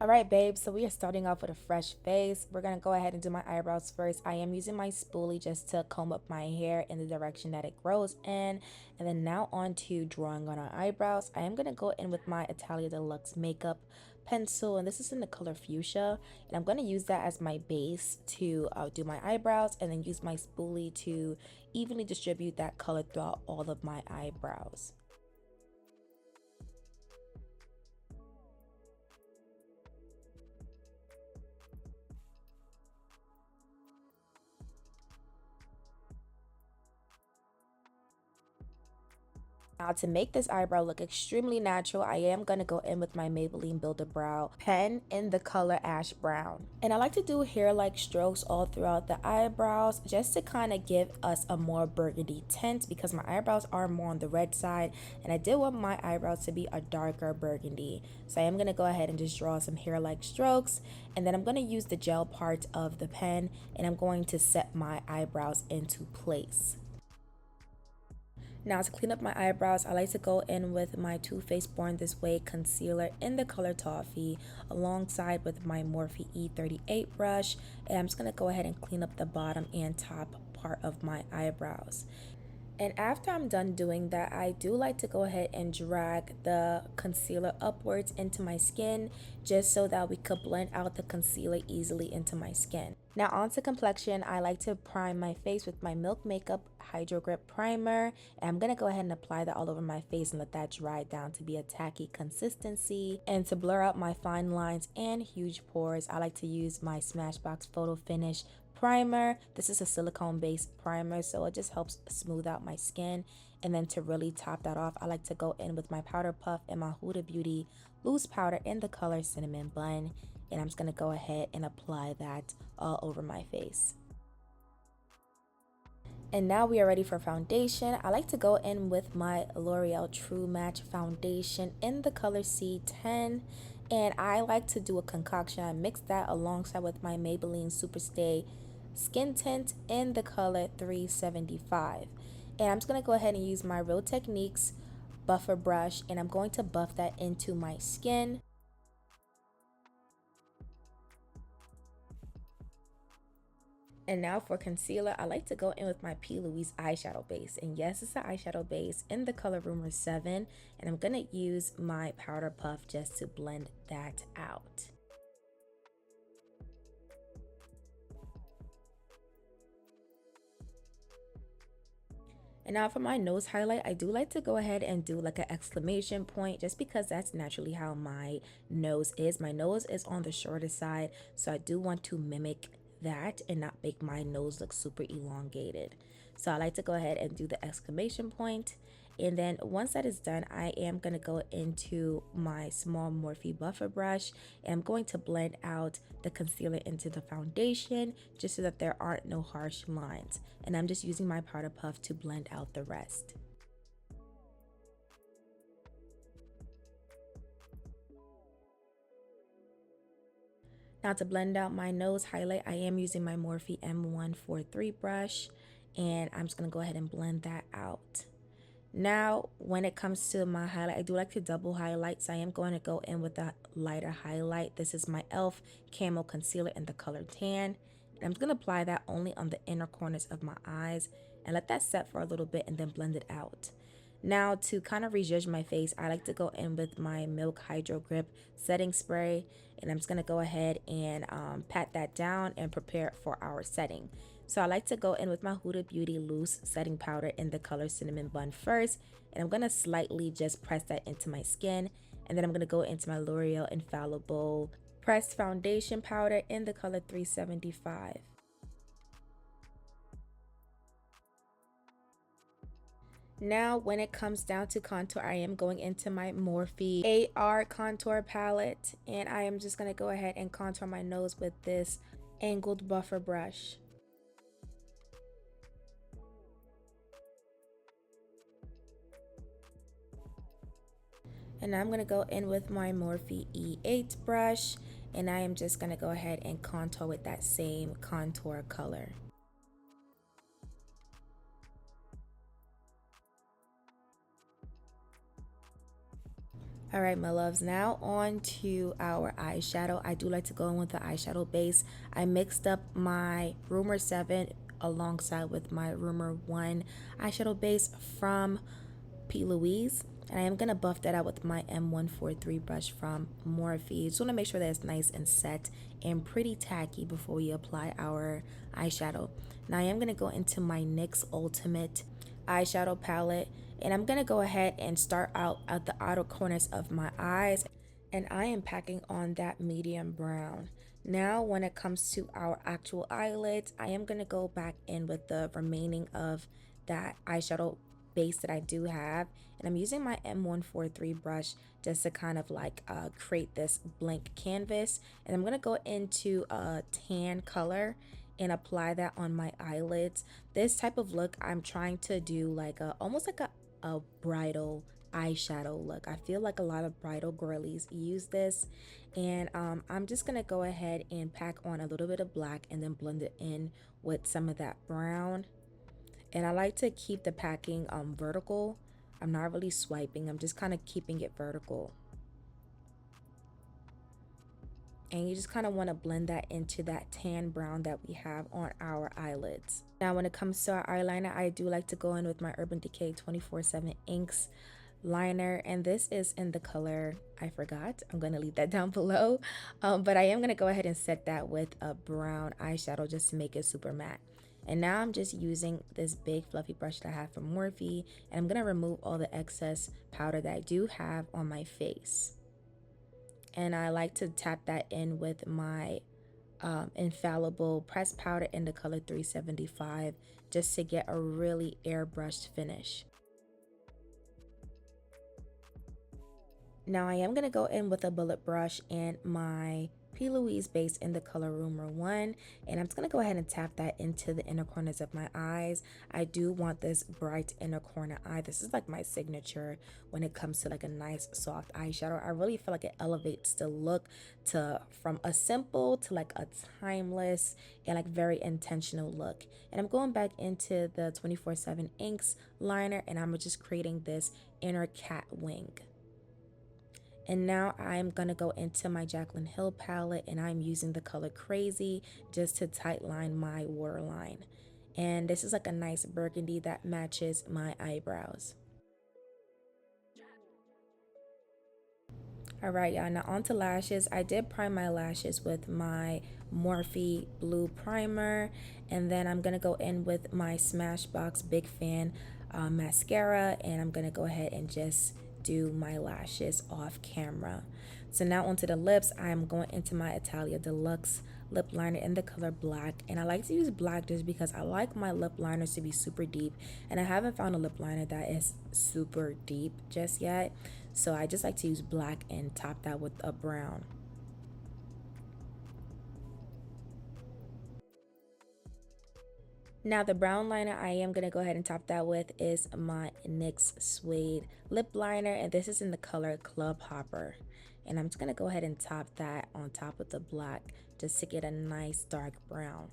Alright babes, so we are starting off with a fresh face. We're going to go ahead and do my eyebrows first. I am using my spoolie just to comb up my hair in the direction that it grows in. And then now on to drawing on our eyebrows. I am going to go in with my Italia Deluxe makeup pencil, and this is in the color fuchsia. And I'm going to use that as my base to do my eyebrows, and then use my spoolie to evenly distribute that color throughout all of my eyebrows. Now to make this eyebrow look extremely natural, I am going to go in with my Maybelline Build-A-Brow pen in the color Ash Brown. And I like to do hair-like strokes all throughout the eyebrows just to kind of give us a more burgundy tint, because my eyebrows are more on the red side and I did want my eyebrows to be a darker burgundy. So I am going to go ahead and just draw some hair-like strokes, and then I'm going to use the gel part of the pen and I'm going to set my eyebrows into place. Now to clean up my eyebrows, I like to go in with my Too Faced Born This Way concealer in the color Toffee alongside with my Morphe E38 brush, and I'm just going to go ahead and clean up the bottom and top part of my eyebrows. And after I'm done doing that, I do like to go ahead and drag the concealer upwards into my skin just so that we could blend out the concealer easily into my skin. Now onto complexion, I like to prime my face with my Milk Makeup Hydro Grip Primer. And I'm going to go ahead and apply that all over my face and let that dry down to be a tacky consistency. And to blur out my fine lines and huge pores, I like to use my Smashbox Photo Finish primer. This is a silicone based primer, so it just helps smooth out my skin. And then to really top that off, I like to go in with my powder puff and my Huda Beauty loose powder in the color Cinnamon Bun, and I'm just going to go ahead and apply that all over my face. And now we are ready for foundation. I like to go in with my L'Oreal True Match foundation in the color C10, and I like to do a concoction. I mix that alongside with my Maybelline SuperStay Skin Tint in the color 375. And I'm just going to go ahead and use my Real Techniques buffer brush, and I'm going to buff that into my skin. And now for concealer, I like to go in with my P. Louise eyeshadow base. And yes, it's an eyeshadow base in the color Rumor 7. And I'm going to use my powder puff just to blend that out. And now for my nose highlight, I do like to go ahead and do like an exclamation point, just because that's naturally how my nose is. My nose is on the shorter side, so I do want to mimic that and not make my nose look super elongated. So I like to go ahead and do the exclamation point. And then once that is done, I am going to go into my small Morphe buffer brush, and I'm going to blend out the concealer into the foundation just so that there aren't no harsh lines. And I'm just using my powder puff to blend out the rest. Now to blend out my nose highlight, I am using my Morphe M143 brush, and I'm just going to go ahead and blend that out. Now, when it comes to my highlight, I do like to double highlight, so I am going to go in with a lighter highlight. This is my e.l.f. Camo Concealer in the color Tan. And I'm just going to apply that only on the inner corners of my eyes and let that set for a little bit and then blend it out. Now, to kind of rejudge my face, I like to go in with my Milk Hydro Grip setting spray, and I'm just going to go ahead and pat that down and prepare for our setting. So I like to go in with my Huda Beauty loose setting powder in the color Cinnamon Bun first, and I'm going to slightly just press that into my skin, and then I'm going to go into my L'Oreal Infallible pressed foundation powder in the color 375. Now, when it comes down to contour, I am going into my Morphe AR contour palette, and I am just going to go ahead and contour my nose with this angled buffer brush. And I'm going to go in with my Morphe E8 brush, and I am just going to go ahead and contour with that same contour color. All right, my loves, now on to our eyeshadow. I do like to go in with the eyeshadow base. I mixed up my Rumor 7 alongside with my Rumor 1 eyeshadow base from P. Louise. And I am going to buff that out with my M143 brush from Morphe. Just want to make sure that it's nice and set and pretty tacky before we apply our eyeshadow. Now I am going to go into my NYX Ultimate eyeshadow palette, and I'm going to go ahead and start out at the outer corners of my eyes, and I am packing on that medium brown. Now when it comes to our actual eyelids, I am going to go back in with the remaining of that eyeshadow base that I do have, and I'm using my M143 brush just to kind of like create this blank canvas, and I'm going to go into a tan color and apply that on my eyelids. This type of look I'm trying to do like almost like a bridal eyeshadow look. I feel like a lot of bridal girlies use this, and I'm just gonna go ahead and pack on a little bit of black and then blend it in with some of that brown. And I like to keep the packing vertical. I'm not really swiping, I'm just kind of keeping it vertical. And you just kind of want to blend that into that tan brown that we have on our eyelids. Now when it comes to our eyeliner, I do like to go in with my Urban Decay 24/7 Inks liner, and this is in the color, I forgot, I'm going to leave that down below, but I am going to go ahead and set that with a brown eyeshadow just to make it super matte. And now I'm just using this big fluffy brush that I have from Morphe, and I'm going to remove all the excess powder that I do have on my face. And I like to tap that in with my infallible pressed powder in the color 375 just to get a really airbrushed finish. Now I am going to go in with a bullet brush and my P. Louise base in the color Rumor 1, and I'm just going to go ahead and tap that into the inner corners of my eyes. I do want this bright inner corner eye. This is like my signature when it comes to like a nice soft eyeshadow. I really feel like it elevates the look from a simple to like a timeless and like very intentional look. And I'm going back into the 24/7 Inks liner, and I'm just creating this inner cat wing. And now I'm going to go into my Jaclyn Hill palette, and I'm using the color Crazy just to tight line my waterline. And this is like a nice burgundy that matches my eyebrows. Alright, y'all, now onto lashes. I did prime my lashes with my Morphe Blue Primer, and then I'm going to go in with my Smashbox Big Fan mascara, and I'm going to go ahead and just do my lashes off camera. So now onto the lips. I'm going into my Italia Deluxe lip liner in the color Black, and I like to use black just because I like my lip liners to be super deep, and I haven't found a lip liner that is super deep just yet, so I just like to use black and top that with a brown. Now the brown liner I am going to go ahead and top that with is my NYX Suede lip liner, and this is in the color Club Hopper. And I'm just going to go ahead and top that on top of the black just to get a nice dark brown.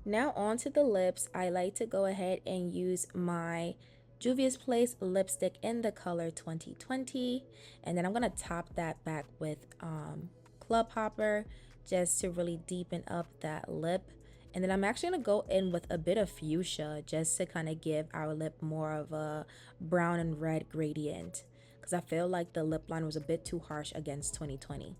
Now onto the lips. I like to go ahead and use my Juvia's Place lipstick in the color 2020, and then I'm gonna top that back with Club Hopper just to really deepen up that lip. And then I'm actually gonna go in with a bit of fuchsia just to kind of give our lip more of a brown and red gradient, because I feel like the lip line was a bit too harsh against 2020.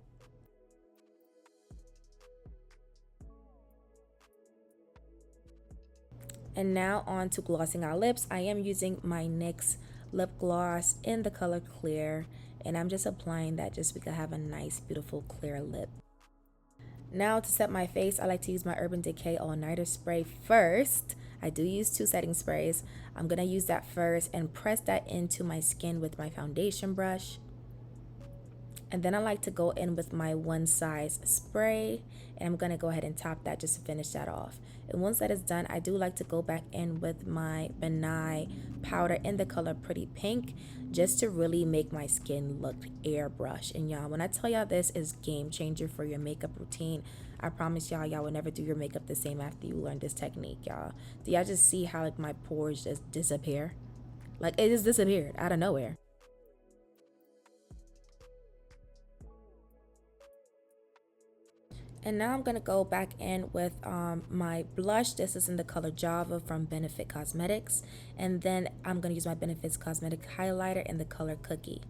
And now on to glossing our lips. I am using my NYX lip gloss in the color Clear, and I'm just applying that just because I have a nice beautiful clear lip. Now to set my face, I like to use my Urban Decay All Nighter spray first. I do use 2 setting sprays. I'm going to use that first and press that into my skin with my foundation brush. And then I like to go in with my One Size spray, and I'm going to go ahead and top that just to finish that off. And once that is done, I do like to go back in with my Benai powder in the color Pretty Pink, just to really make my skin look airbrush. And y'all, when I tell y'all this is game changer for your makeup routine, I promise y'all will never do your makeup the same after you learn this technique, y'all. Do y'all just see how like my pores just disappear? Like it just disappeared out of nowhere. And now I'm going to go back in with my blush. This is in the color Java from Benefit Cosmetics. And then I'm going to use my Benefits Cosmetic highlighter in the color Cookie.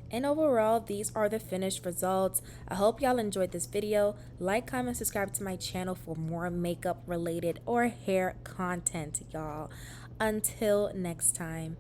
And overall, these are the finished results. I hope y'all enjoyed this video. Like, comment, subscribe to my channel for more makeup related or hair content, y'all. Until next time.